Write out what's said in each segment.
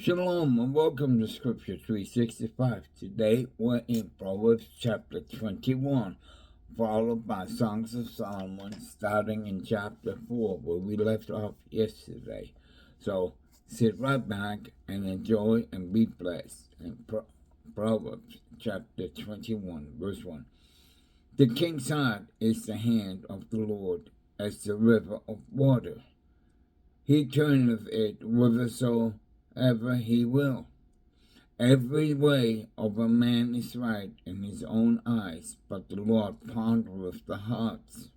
Shalom and welcome to Scripture 365. Today we're in Proverbs chapter 21, followed by Songs of Solomon, starting in chapter 4, where we left off yesterday. So sit right back and enjoy and be blessed. In Proverbs chapter 21, verse 1. The king's heart is the hand of the Lord, as the river of water. He turneth it whithersoever he will. Every way of a man is right in his own eyes, but the Lord pondereth the hearts.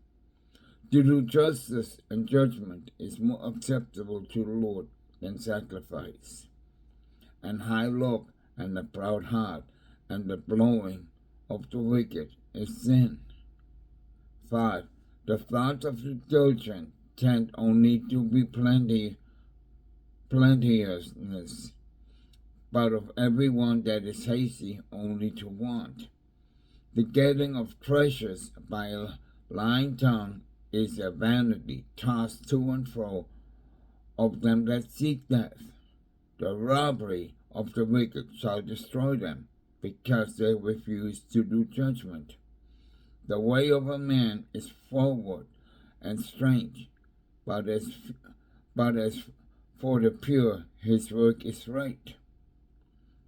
To do justice and judgment is more acceptable to the Lord than sacrifice. And high look and a proud heart, and the blowing of the wicked is sin. 5. The thoughts of the diligent tend only to be plenteousness, but of every one that is hasty only to want. The getting of treasures by a lying tongue is a vanity tossed to and fro of them that seek death. The robbery of the wicked shall destroy them, because they refuse to do judgment. The way of a man is forward and strange, but as for the pure, his work is right.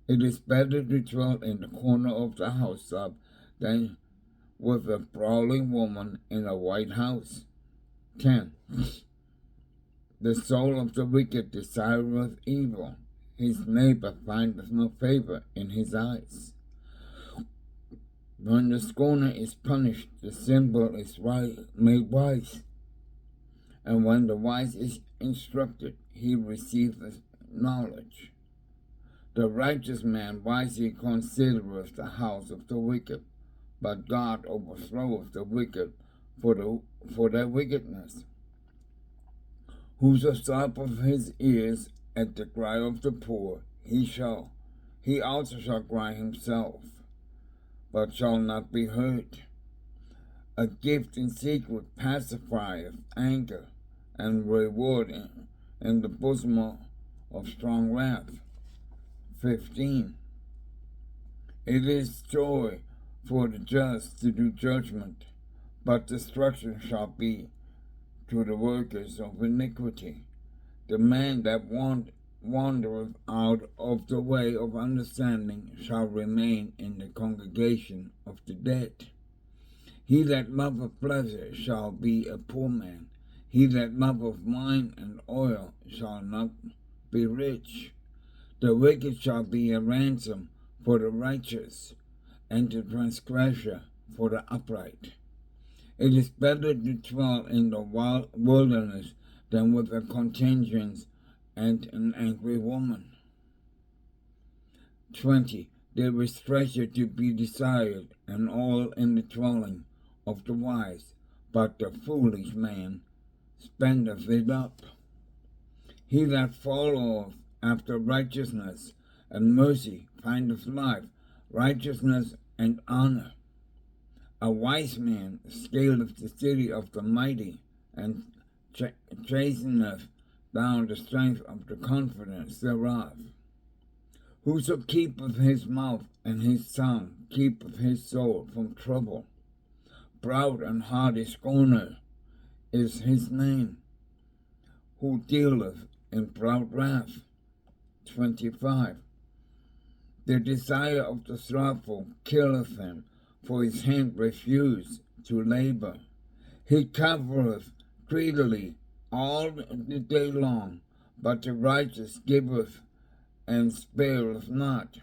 It is better to dwell in the corner of the housetop than with a brawling woman in a white house. 10. The soul of the wicked desireth evil. His neighbor findeth no favor in his eyes. When the scorner is punished, the simple is made wise. And when the wise is instructed, he receiveth knowledge. The righteous man wisely considereth the house of the wicked, but God overthroweth the wicked for their wickedness. Whoso stoppeth his ears at the cry of the poor, he also shall cry himself, but shall not be heard. A gift in secret pacifieth anger, and reward in the bosom of strong wrath. 15. It is joy for the just to do judgment, but destruction shall be to the workers of iniquity. The man that wandereth out of the way of understanding shall remain in the congregation of the dead. He that loveth pleasure shall be a poor man. He that loveth wine and oil shall not be rich. The wicked shall be a ransom for the righteous, and the transgressor for the upright. It is better to dwell in the wilderness than with a contingent and an angry woman. 20. There is treasure to be desired, and all in the dwelling of the wise, but the foolish man spendeth it up. He that followeth after righteousness and mercy findeth life, righteousness and honor. A wise man scaleth the city of the mighty, and chasteneth down the strength of the confidence thereof. Whoso keepeth his mouth and his tongue keepeth his soul from trouble. Proud and haughty scorner is his name, who dealeth in proud wrath. 25. The desire of the slothful killeth him, for his hand refused to labor. He covereth greedily all the day long, but the righteous giveth and spareth not.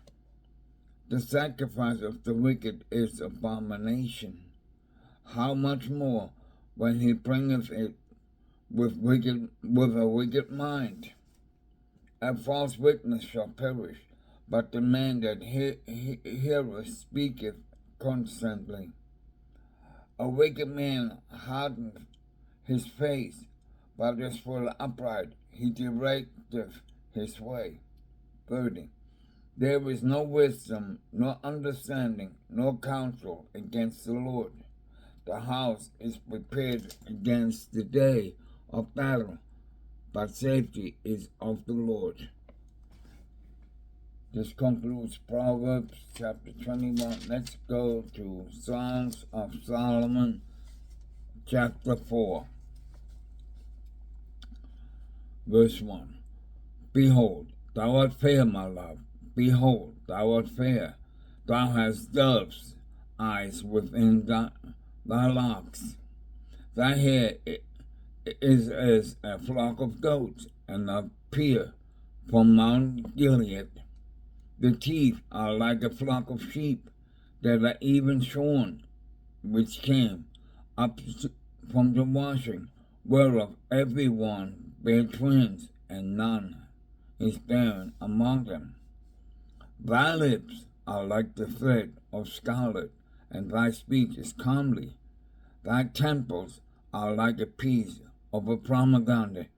The sacrifice of the wicked is abomination. How much more when he bringeth it with a wicked mind? A false witness shall perish, but the man that heareth speaketh constantly. A wicked man hardeneth his face, but as for the upright, he directeth his way. 30. There is no wisdom, nor understanding, nor counsel against the Lord. The house is prepared against the day of battle, but safety is of the Lord. This concludes Proverbs chapter 21. Let's go to Songs of Solomon chapter 4, verse 1. Behold, thou art fair, my love. Behold, thou art fair. Thou hast dove's eyes within thy locks. Thy hair is as a flock of goats, and a peer from Mount Gilead. The teeth are like a flock of sheep that are even shorn, which came up from the washing, whereof every one bare twins, and none is barren among them. Thy lips are like the thread of scarlet, and thy speech is comely. Thy temples are like a piece of a pomegranate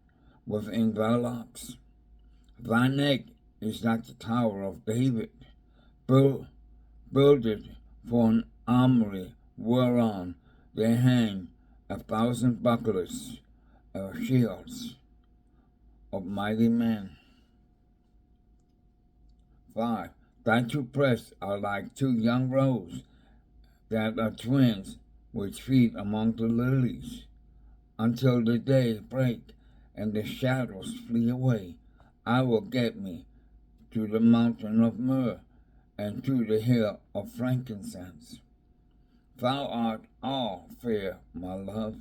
within thy locks. Thy neck is like the tower of David, builded for an armory, whereon they hang 1,000 bucklers of shields of mighty men. 5. Thy two breasts are like two young roes that are twins, which feed among the lilies, until the day break and the shadows flee away. I will get me to the mountain of myrrh, and to the hill of frankincense. Thou art all fair, my love,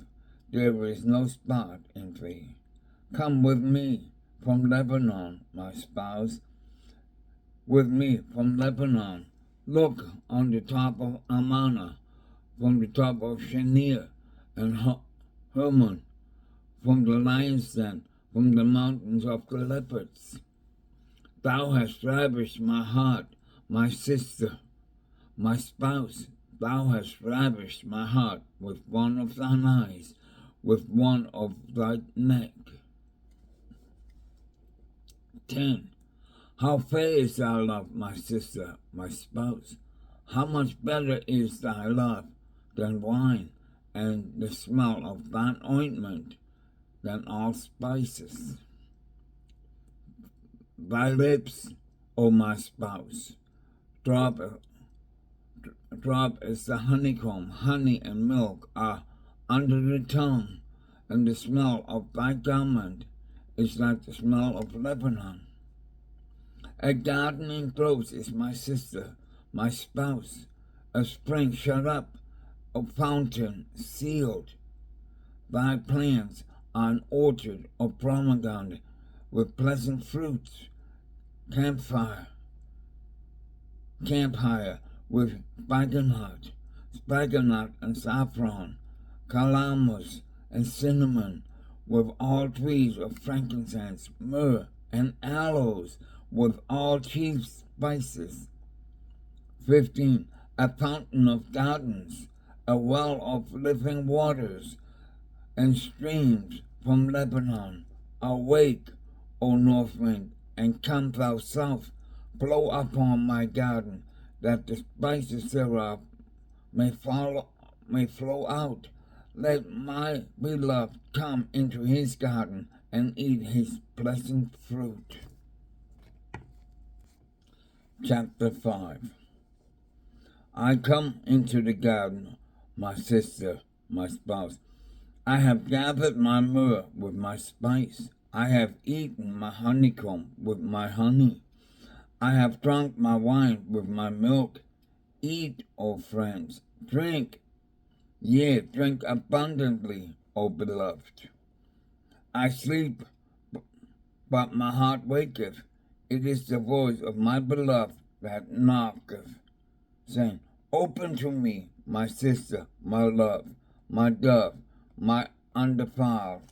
there is no spot in thee. Come with me from Lebanon, my spouse, with me from Lebanon. Look on the top of Amana, from the top of Shanir, and Hermon, from the lion's den, from the mountains of the leopards. Thou hast ravished my heart, my sister, my spouse. Thou hast ravished my heart with one of thine eyes, with one of thy neck. 10. How fair is thy love, my sister, my spouse! How much better is thy love than wine, and the smell of thine ointment than all spices. Thy lips, O my spouse, drop as the honeycomb. Honey and milk are under the tongue, and the smell of thy garment is like the smell of Lebanon. A garden enclosed is my sister, my spouse, a spring shut up, a fountain sealed. Thy plants are an orchard of pomegranate with pleasant fruits, campfire with spikenard and saffron, calamus and cinnamon, with all trees of frankincense, myrrh, and aloes, with all chief spices. 15. A fountain of gardens, a well of living waters, and streams from Lebanon. Awake, O north wind, and come thou south, blow upon my garden, that the spices thereof may flow out. Let my beloved come into his garden and eat his pleasant fruit. Chapter 5. I come into the garden, my sister, my spouse. I have gathered my myrrh with my spice. I have eaten my honeycomb with my honey. I have drunk my wine with my milk. Eat, O friends, drink. Yea, drink abundantly, O beloved. I sleep, but my heart waketh. It is the voice of my beloved that knocketh, saying, Open to me, my sister, my love, my dove, my undefiled.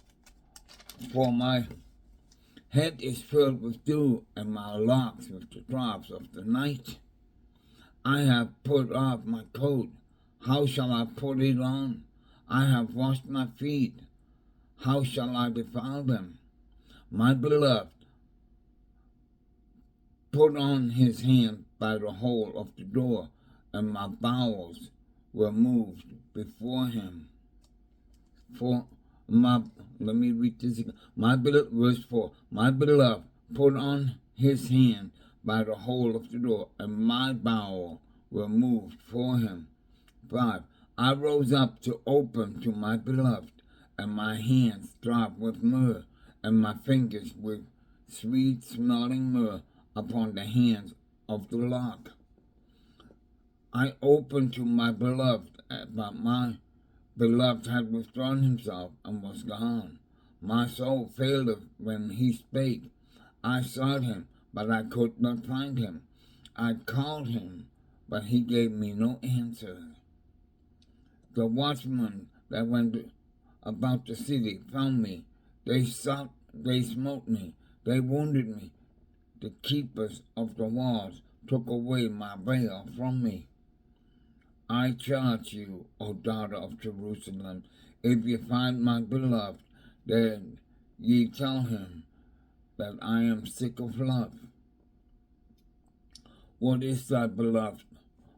For my head is filled with dew, and my locks with the drops of the night. I have put off my coat. How shall I put it on? I have washed my feet. How shall I defile them? My beloved put on his hand by the hole of the door, and my bowels were moved before him. Let me read this again. Verse 4. My beloved put on his hand by the hole of the door, and my bowel were moved for him. 5. I rose up to open to my beloved, and my hands dropped with myrrh, and my fingers with sweet-smelling myrrh upon the hands of the lock. I opened to my beloved, but my beloved had withdrawn himself and was gone. My soul failed when he spake. I sought him, but I could not find him. I called him, but he gave me no answer. The watchmen that went about the city found me. They smote me, they wounded me. The keepers of the walls took away my veil from me. I charge you, O daughter of Jerusalem, if you find my beloved, then ye tell him that I am sick of love. What is thy beloved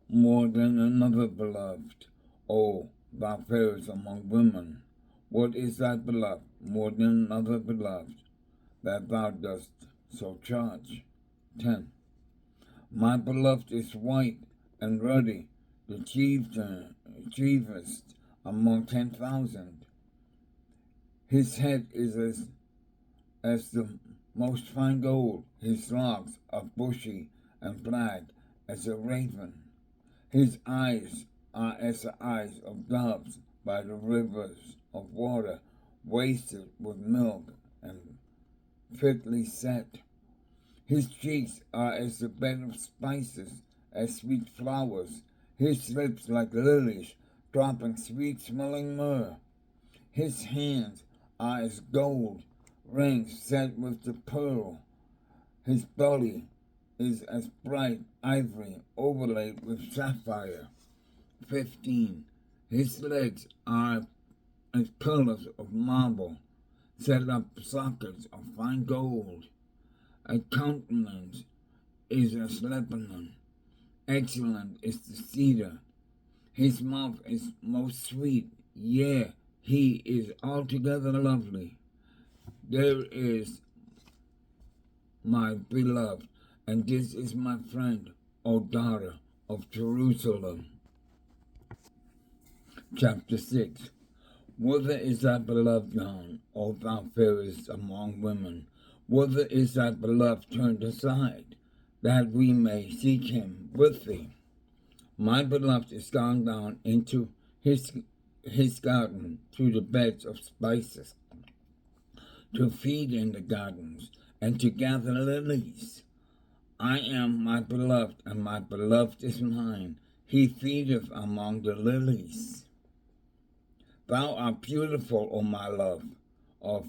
more than another beloved, O thou fairest among women? What is thy beloved more than another beloved, that thou dost so charge? 10. My beloved is white and ruddy, the chiefest among 10,000. His head is as the most fine gold, his locks are bushy and black as a raven. His eyes are as the eyes of doves by the rivers of water, wasted with milk and fitly set. His cheeks are as the bed of spices, as sweet flowers, his lips like lilies, dropping sweet-smelling myrrh. His hands are as gold, rings set with the pearl. His belly is as bright ivory, overlaid with sapphire. 15. His legs are as pillars of marble, set up sockets of fine gold. A countenance is as Lebanon, excellent is the cedar. His mouth is most sweet, yea, he is altogether lovely. There is my beloved, and this is my friend, O daughter of Jerusalem. Chapter 6. Whither is thy beloved gone, O thou fairest among women? Whither is thy beloved turned aside, that we may seek him with thee? My beloved is gone down into his garden through the beds of spices, to feed in the gardens, and to gather lilies. I am my beloved, and my beloved is mine. He feedeth among the lilies. Thou art beautiful, O my love, of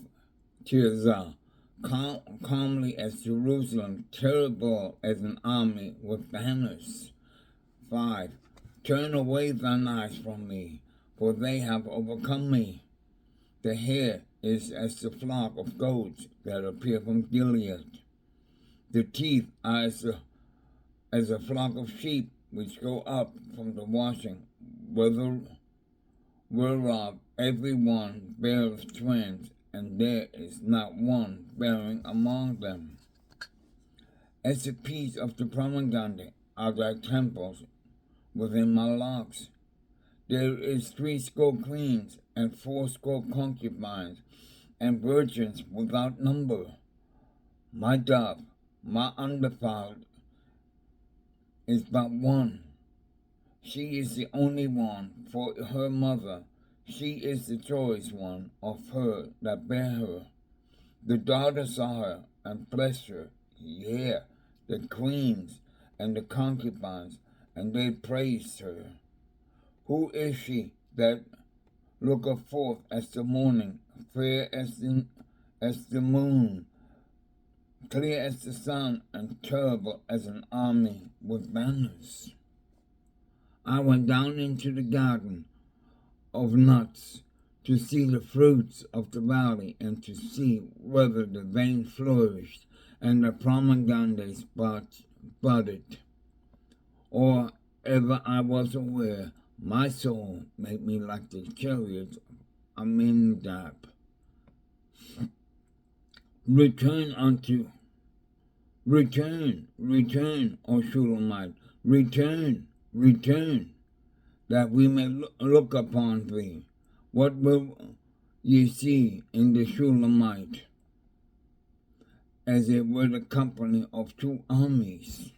Tirzah, calmly as Jerusalem, terrible as an army with banners. 5. Turn away thine eyes from me, for they have overcome me. The hair is as the flock of goats that appear from Gilead. The teeth are as a flock of sheep which go up from the washing, whereof every one beareth twins, and there is not one bearing among them. As the peace of the pomegranate are thy temples within my locks. There is 80 queens, and 80 concubines, and virgins without number. My dove, my undefiled, is but one. She is the only one for her mother. She is the choice one of her that bare her. The daughter saw her and blessed her, yea, the queens and the concubines, and they praised her. Who is she that looketh forth as the morning, fair as the moon, clear as the sun, and terrible as an army with banners? I went down into the garden of nuts to see the fruits of the valley, and to see whether the vine flourished and the pomegranates budded. Or ever I was aware, my soul made me like the chariots of Aminadab. Return unto Return, return, O Shulamite, return, return, that we may look upon thee. What will ye see in the Shulamite? As it were the company of two armies.